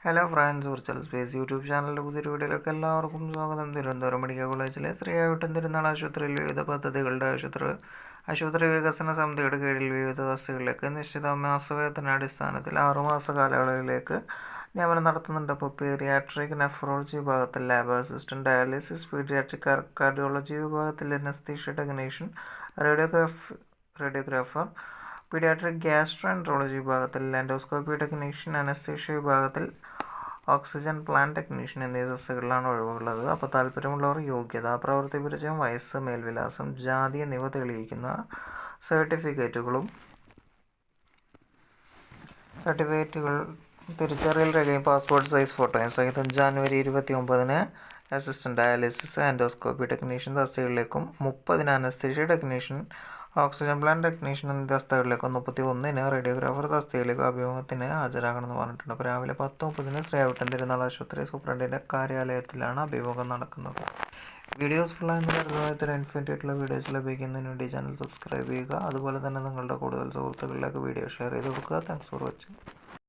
Hello friends, virtual space YouTube ചാനലിൻ്റെ പുതിയൊരു വീഡിയോയിലേക്ക് എല്ലാവർക്കും സ്വാഗതം. തിരുവനന്തപുരം മെഡിക്കൽ കോളേജിലെ ശ്രീയാവട്ടം തിരുനാൾ ആശുപത്രിയിൽ വിവിധ പദ്ധതികളുടെ ആശുപത്രി വികസന സമിതിയുടെ കീഴിൽ വിവിധ തസ്തികകളിലേക്ക് നിശ്ചിത മാസവേതനാടിസ്ഥാനത്തിൽ 6 മാസ കാലയളവിലേക്ക് നിയമനം നടത്തുന്നുണ്ട്. അപ്പോൾ പീഡിയാട്രിക് നെഫ്രോളജി വിഭാഗത്തിൽ lab assistant, dialysis, paediatric cardiology വിഭാഗത്തിൽ anaesthesia technician, radiographer, paediatric gastroenterology വിഭാഗത്തിൽ എൻഡോസ്കോപ്പി ടെക്നീഷ്യൻ, അനസ്തീഷ്യ വിഭാഗത്തിൽ ഓക്സിജൻ പ്ലാന്റ് ടെക്നീഷ്യൻ എന്നീ തസ്തികകളിലാണ് ഒഴിവുള്ളത്. അപ്പോൾ താല്പര്യമുള്ളവർ യോഗ്യത, പ്രവൃത്തി പരിചയം, വയസ്സ്, മേൽവിലാസം, ജാതി എന്നിവ തെളിയിക്കുന്ന സർട്ടിഫിക്കറ്റുകൾ, തിരിച്ചറിയൽ രേഖയും പാസ്പോർട്ട് സൈസ് ഫോട്ടോയും സഹിതം ജാനുവരി 29-ന് അസിസ്റ്റന്റ് ഡയാലിസിസ്, എൻഡോസ്കോപ്പി ടെക്നീഷ്യൻ തസ്തികകളിലേക്കും 30-ന് anaesthesia technician, oxygen plant technician എന്നീ തസ്തികകളിലേക്കും 31-ന് റേഡിയോഗ്രാഫർ തസ്തികയിലേക്കും അഭിമുഖത്തിന് ഹാജരാകണമെന്ന് പറഞ്ഞിട്ടുണ്ട്. അപ്പോൾ രാവിലെ 10:30-ന് ശ്രീയാവട്ടം തിരുനാൾ ആശുപത്രി സൂപ്രണ്ടിൻ്റെ കാര്യാലയത്തിലാണ് അഭിമുഖം നടക്കുന്നത്. വീഡിയോസ് ഫുള്ളായെന്ന് കരുതുന്ന ഇത്തരം ഇൻഫോർമേറ്റീവായിട്ടുള്ള വീഡിയോസ് ലഭിക്കുന്നതിന് വേണ്ടി ചാനൽ സബ്സ്ക്രൈബ് ചെയ്യുക. അതുപോലെ തന്നെ നിങ്ങളുടെ കൂടുതൽ സുഹൃത്തുക്കളിലേക്ക് വീഡിയോ ഷെയർ ചെയ്ത് കൊടുക്കുക. Thanks for watching.